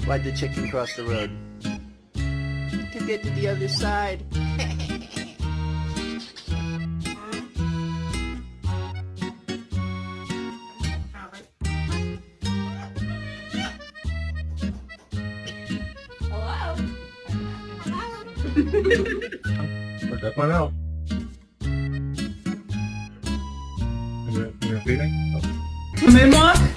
Why'd the chicken cross the road? To get to the other side. Work that one out. You're feeling? Mémoire